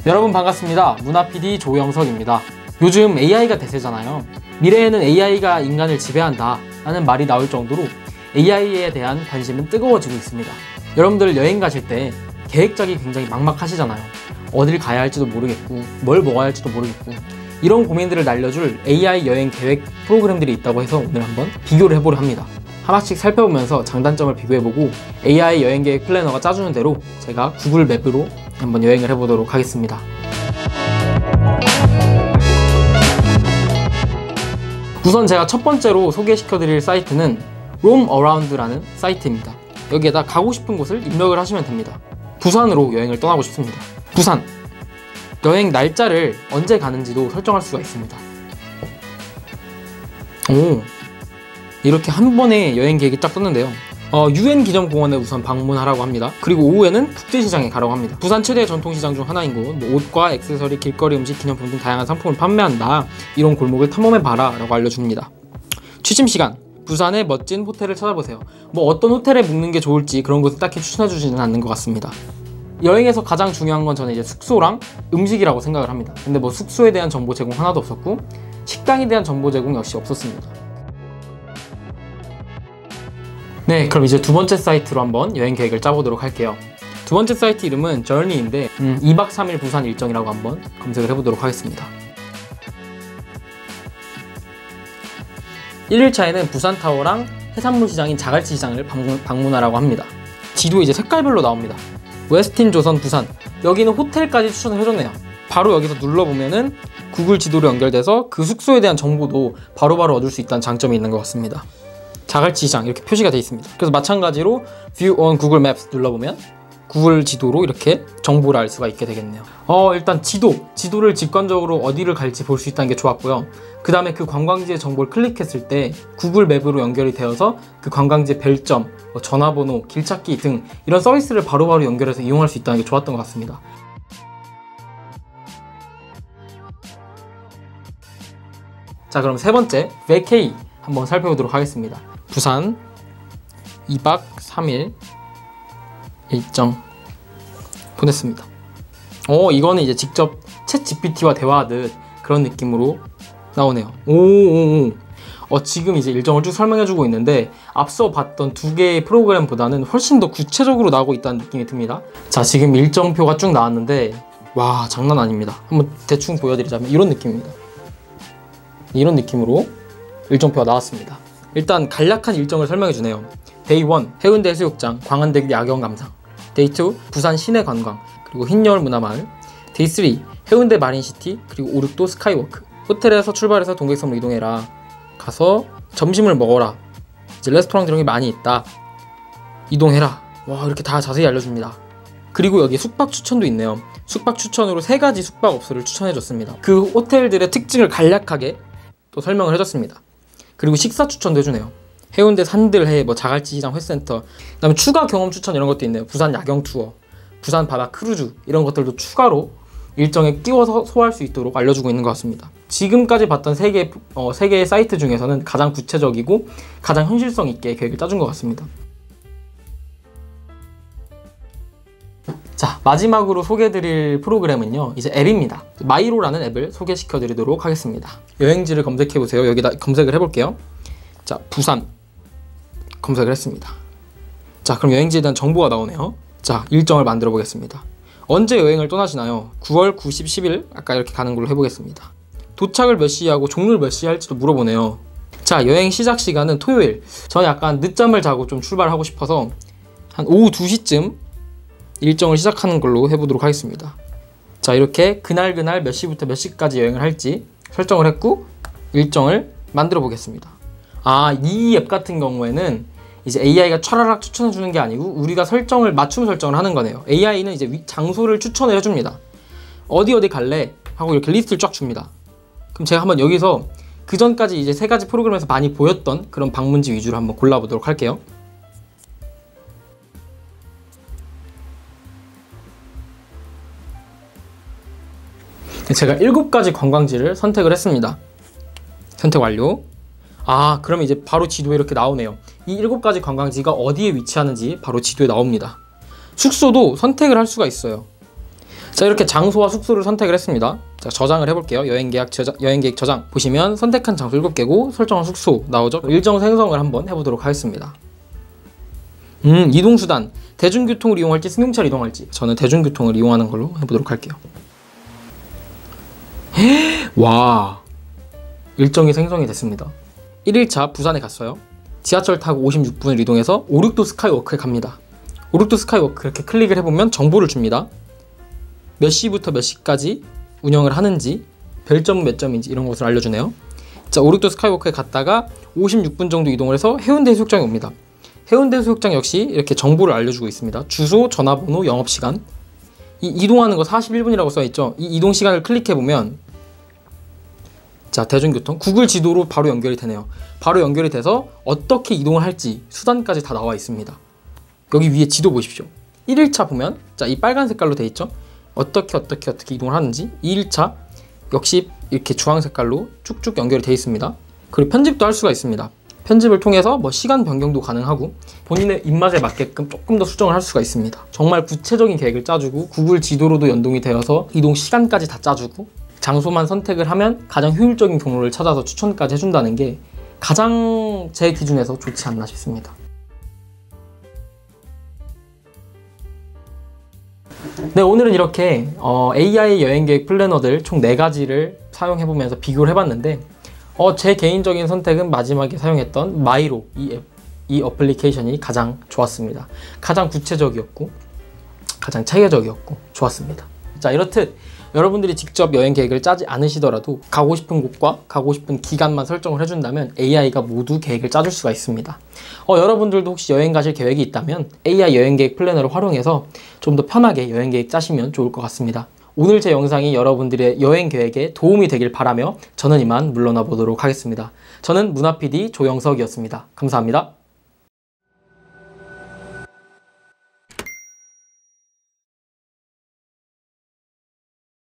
여러분 반갑습니다. 문화PD 조영석입니다. 요즘 AI가 대세잖아요. 미래에는 AI가 인간을 지배한다 라는 말이 나올 정도로 AI에 대한 관심은 뜨거워지고 있습니다. 여러분들 여행 가실 때 계획 짜기 굉장히 막막하시잖아요. 어딜 가야 할지도 모르겠고 뭘 먹어야 할지도 모르겠고 이런 고민들을 날려줄 AI 여행 계획 프로그램들이 있다고 해서 오늘 한번 비교를 해보려 합니다. 하나씩 살펴보면서 장단점을 비교해보고 AI 여행 계획 플래너가 짜주는 대로 제가 구글 맵으로 한번 여행을 해보도록 하겠습니다. 우선 제가 첫 번째로 소개시켜드릴 사이트는 roamaround라는 사이트입니다. 여기에다 가고 싶은 곳을 입력을 하시면 됩니다. 부산으로 여행을 떠나고 싶습니다. 부산! 여행 날짜를 언제 가는지도 설정할 수가 있습니다. 오, 이렇게 한 번에 여행 계획이 딱 떴는데요. UN 기념공원에 우선 방문하라고 합니다. 그리고 오후에는 국제시장에 가라고 합니다. 부산 최대 전통시장 중 하나인 곳, 옷과 액세서리, 길거리 음식, 기념품 등 다양한 상품을 판매한다. 이런 골목을 탐험해봐라 라고 알려줍니다. 취침시간, 부산의 멋진 호텔을 찾아보세요. 어떤 호텔에 묵는 게 좋을지 그런 것을 딱히 추천해주지는 않는 것 같습니다. 여행에서 가장 중요한 건 저는 이제 숙소랑 음식이라고 생각을 합니다. 근데 숙소에 대한 정보 제공 하나도 없었고 식당에 대한 정보 제공 역시 없었습니다. 네, 그럼 이제 두 번째 사이트로 한번 여행 계획을 짜보도록 할게요. 두 번째 사이트 이름은 journey인데 2박 3일 부산 일정이라고 한번 검색을 해보도록 하겠습니다. 1일차에는 부산타워랑 해산물 시장인 자갈치 시장을 방문하라고 합니다. 지도에 이제 색깔별로 나옵니다. 웨스틴 조선 부산, 여기는 호텔까지 추천을 해줬네요. 바로 여기서 눌러보면은 구글 지도로 연결돼서 그 숙소에 대한 정보도 바로바로 얻을 수 있다는 장점이 있는 것 같습니다. 자갈치 시장 이렇게 표시가 되어 있습니다. 그래서 마찬가지로 View on Google Maps 눌러보면 구글 지도로 이렇게 정보를 알 수가 있게 되겠네요. 일단 지도를 직관적으로 어디를 갈지 볼 수 있다는 게 좋았고요. 그 다음에 그 관광지의 정보를 클릭했을 때 구글 맵으로 연결이 되어서 그 관광지의 별점, 전화번호, 길찾기 등 이런 서비스를 바로바로 연결해서 이용할 수 있다는 게 좋았던 것 같습니다. 자, 그럼 세 번째 vacay 한번 살펴보도록 하겠습니다. 부산 2박 3일 일정 보냈습니다. 이거는 이제 직접 챗 GPT와 대화하듯 그런 느낌으로 나오네요. 지금 이제 일정을 쭉 설명해주고 있는데 앞서 봤던 두 개의 프로그램보다는 훨씬 더 구체적으로 나오고 있다는 느낌이 듭니다. 자, 지금 일정표가 쭉 나왔는데 와, 장난 아닙니다. 한번 대충 보여드리자면 이런 느낌입니다. 이런 느낌으로 일정표가 나왔습니다. 일단 간략한 일정을 설명해주네요. 데이 1 해운대 해수욕장, 광안대교 야경 감상. 데이 2 부산 시내 관광, 그리고 흰여울 문화마을. 데이 3 해운대 마린시티, 그리고 오륙도 스카이워크. 호텔에서 출발해서 동백섬으로 이동해라. 가서 점심을 먹어라. 이제 레스토랑 이런 게 많이 있다. 이동해라. 와, 이렇게 다 자세히 알려줍니다. 그리고 여기 숙박 추천도 있네요. 숙박 추천으로 3가지 숙박업소를 추천해줬습니다. 그 호텔들의 특징을 간략하게 또 설명을 해줬습니다. 그리고 식사 추천도 해주네요. 해운대 산들해, 자갈치 시장 회센터, 그 다음에 추가 경험 추천 이런 것도 있네요. 부산 야경 투어, 부산 바다 크루즈 이런 것들도 추가로 일정에 끼워서 소화할 수 있도록 알려주고 있는 것 같습니다. 지금까지 봤던 세 개의 사이트 중에서는 가장 구체적이고 가장 현실성 있게 계획을 짜준 것 같습니다. 자, 마지막으로 소개해드릴 프로그램은요, 이제 앱입니다. 마이로라는 앱을 소개시켜드리도록 하겠습니다. 여행지를 검색해보세요. 여기다 검색을 해볼게요. 자, 부산 검색을 했습니다. 자, 그럼 여행지에 대한 정보가 나오네요. 자, 일정을 만들어 보겠습니다. 언제 여행을 떠나시나요? 9월 9, 10, 11 아까 이렇게 가는 걸로 해보겠습니다. 도착을 몇 시에 하고 종료를 몇 시에 할지도 물어보네요. 자, 여행 시작 시간은 토요일. 저는 약간 늦잠을 자고 좀 출발하고 싶어서 한 오후 2시쯤 일정을 시작하는 걸로 해보도록 하겠습니다. 자, 이렇게 그날 몇 시부터 몇 시까지 여행을 할지 설정을 했고 일정을 만들어 보겠습니다. 이 앱 같은 경우에는 이제 AI가 촤라락 추천해 주는 게 아니고 우리가 맞춤 설정을 하는 거네요. AI는 이제 장소를 추천을 해줍니다. 어디 갈래? 하고 이렇게 리스트를 쫙 줍니다. 그럼 제가 한번 여기서 그 전까지 이제 3가지 프로그램에서 많이 보였던 그런 방문지 위주로 한번 골라보도록 할게요. 제가 7가지 관광지를 선택을 했습니다. 선택 완료. 그러면 이제 바로 지도에 이렇게 나오네요. 이 7가지 관광지가 어디에 위치하는지 바로 지도에 나옵니다. 숙소도 선택을 할 수가 있어요. 자, 이렇게 장소와 숙소를 선택을 했습니다. 자, 저장을 해볼게요. 여행계획 저장 보시면 선택한 장소 7개고 설정한 숙소 나오죠. 일정 생성을 한번 해보도록 하겠습니다. 이동수단 대중교통을 이용할지 승용차를 이동할지, 저는 대중교통을 이용하는 걸로 해보도록 할게요. 와, 일정이 생성이 됐습니다. 1일차 부산에 갔어요. 지하철 타고 56분을 이동해서 오륙도 스카이워크에 갑니다. 오륙도 스카이워크 이렇게 클릭을 해보면 정보를 줍니다. 몇 시부터 몇 시까지 운영을 하는지, 별점은 몇 점인지 이런 것을 알려주네요. 자, 오륙도 스카이워크에 갔다가 56분 정도 이동을 해서 해운대 해수욕장에 옵니다. 해운대 해수욕장 역시 이렇게 정보를 알려주고 있습니다. 주소, 전화번호, 영업시간. 이 이동하는 거 41분이라고 써있죠. 이 이동 시간을 클릭해보면, 자, 대중교통 구글 지도로 바로 연결이 되네요. 바로 연결이 돼서 어떻게 이동을 할지 수단까지 다 나와 있습니다. 여기 위에 지도 보십시오. 1일차 보면, 자, 이 빨간 색깔로 돼 있죠. 어떻게 이동을 하는지. 2일차 역시 이렇게 주황 색깔로 쭉쭉 연결이 되어 있습니다. 그리고 편집도 할 수가 있습니다. 편집을 통해서 뭐 시간 변경도 가능하고 본인의 입맛에 맞게끔 조금 더 수정을 할 수가 있습니다. 정말 구체적인 계획을 짜주고 구글 지도로도 연동이 되어서 이동 시간까지 다 짜주고 장소만 선택을 하면 가장 효율적인 경로를 찾아서 추천까지 해준다는 게 가장 제 기준에서 좋지 않나 싶습니다. 네, 오늘은 이렇게 AI 여행계획 플래너들 총 4가지를 사용해보면서 비교를 해봤는데 제 개인적인 선택은 마지막에 사용했던 마이로 이 어플리케이션이 가장 좋았습니다. 가장 구체적이었고 가장 체계적이었고 좋았습니다. 자, 이렇듯 여러분들이 직접 여행 계획을 짜지 않으시더라도 가고 싶은 곳과 가고 싶은 기간만 설정을 해준다면 AI가 모두 계획을 짜줄 수가 있습니다. 여러분들도 혹시 여행 가실 계획이 있다면 AI 여행 계획 플래너를 활용해서 좀 더 편하게 여행 계획 짜시면 좋을 것 같습니다. 오늘 제 영상이 여러분들의 여행 계획에 도움이 되길 바라며 저는 이만 물러나 보도록 하겠습니다. 저는 문화PD 조영석이었습니다. 감사합니다.